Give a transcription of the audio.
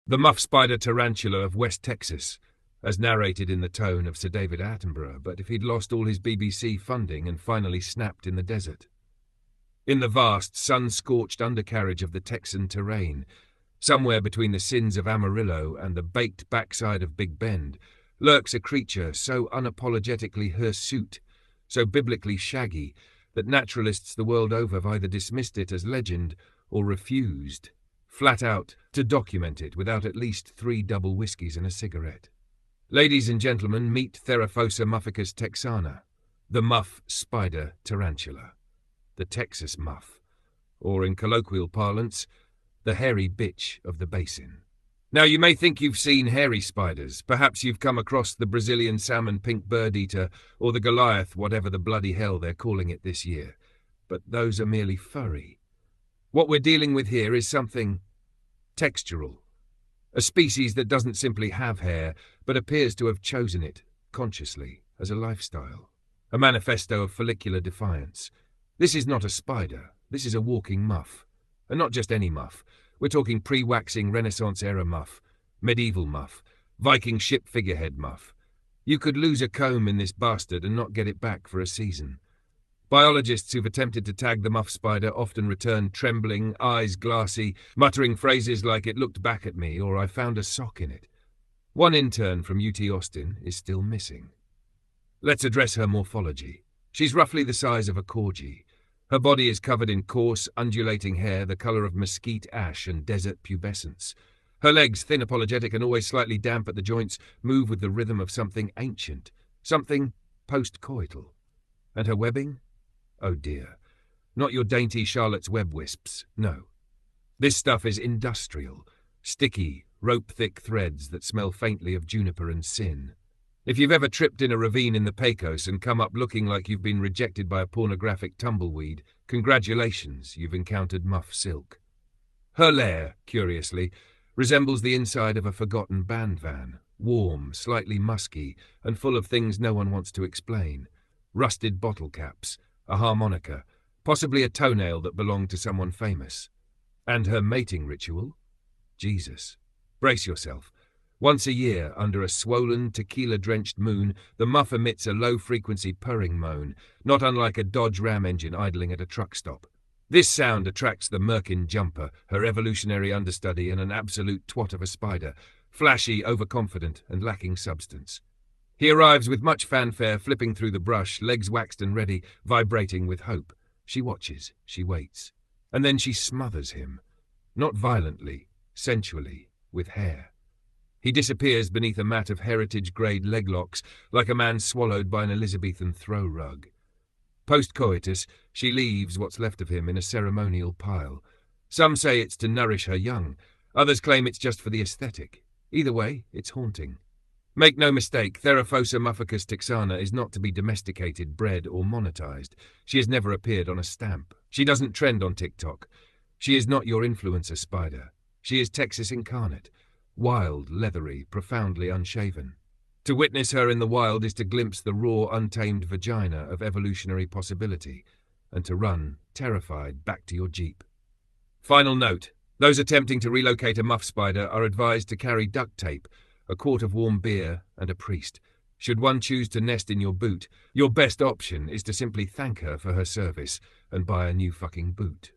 The muff spider tarantula of West Texas, as narrated in the tone of Sir David Attenborough, but if he'd lost all his BBC funding and finally snapped in the desert. In the vast, sun-scorched undercarriage of the Texan terrain, somewhere between the sins of Amarillo and the baked backside of Big Bend, lurks a creature so unapologetically hirsute, so biblically shaggy, that naturalists the world over have either dismissed it as legend or refused, flat out, to document it without at least 3 double whiskies and a cigarette. Ladies and gentlemen, meet Theraphosa mufficus texana, the muff spider tarantula, the Texas muff, or in colloquial parlance, the hairy bitch of the basin. Now you may think you've seen hairy spiders, perhaps you've come across the Brazilian salmon pink bird-eater or the Goliath, whatever the bloody hell they're calling it this year, but those are merely furry. What we're dealing with here is something textural, a species that doesn't simply have hair, but appears to have chosen it, consciously, as a lifestyle, a manifesto of follicular defiance. This is not a spider, this is a walking muff, and not just any muff. We're talking pre-waxing Renaissance-era muff, medieval muff, Viking ship figurehead muff. You could lose a comb in this bastard and not get it back for a season. Biologists who've attempted to tag the muff spider often return trembling, eyes glassy, muttering phrases like "it looked back at me" or "I found a sock in it." One intern from UT Austin is still missing. Let's address her morphology. She's roughly the size of a corgi. Her body is covered in coarse, undulating hair the colour of mesquite ash and desert pubescence. Her legs, thin, apologetic, and always slightly damp at the joints, move with the rhythm of something ancient, something post-coital. And her webbing? Oh dear, not your dainty Charlotte's Web wisps, no. This stuff is industrial, sticky, rope-thick threads that smell faintly of juniper and sin. If you've ever tripped in a ravine in the Pecos and come up looking like you've been rejected by a pornographic tumbleweed, congratulations, you've encountered muff silk. Her lair, curiously, resembles the inside of a forgotten band van, warm, slightly musky, and full of things no one wants to explain. Rusted bottle caps, a harmonica, possibly a toenail that belonged to someone famous. And her mating ritual? Jesus. Brace yourself. Once a year, under a swollen, tequila-drenched moon, the muff emits a low-frequency purring moan, not unlike a Dodge Ram engine idling at a truck stop. This sound attracts the merkin jumper, her evolutionary understudy and an absolute twat of a spider, flashy, overconfident, and lacking substance. He arrives with much fanfare, flipping through the brush, legs waxed and ready, vibrating with hope. She watches, she waits, and then she smothers him. Not violently, sensually, with hair. He disappears beneath a mat of heritage-grade leglocks, like a man swallowed by an Elizabethan throw rug. Post-coitus, she leaves what's left of him in a ceremonial pile. Some say it's to nourish her young, others claim it's just for the aesthetic. Either way, it's haunting. Make no mistake, Theraphosa mufficus texana is not to be domesticated, bred, or monetized. She has never appeared on a stamp. She doesn't trend on TikTok. She is not your influencer spider. She is Texas incarnate. Wild, leathery, profoundly unshaven. To witness her in the wild is to glimpse the raw, untamed vagina of evolutionary possibility, and to run, terrified, back to your Jeep. Final note. Those attempting to relocate a muff spider are advised to carry duct tape, a quart of warm beer, and a priest. Should one choose to nest in your boot, your best option is to simply thank her for her service and buy a new fucking boot.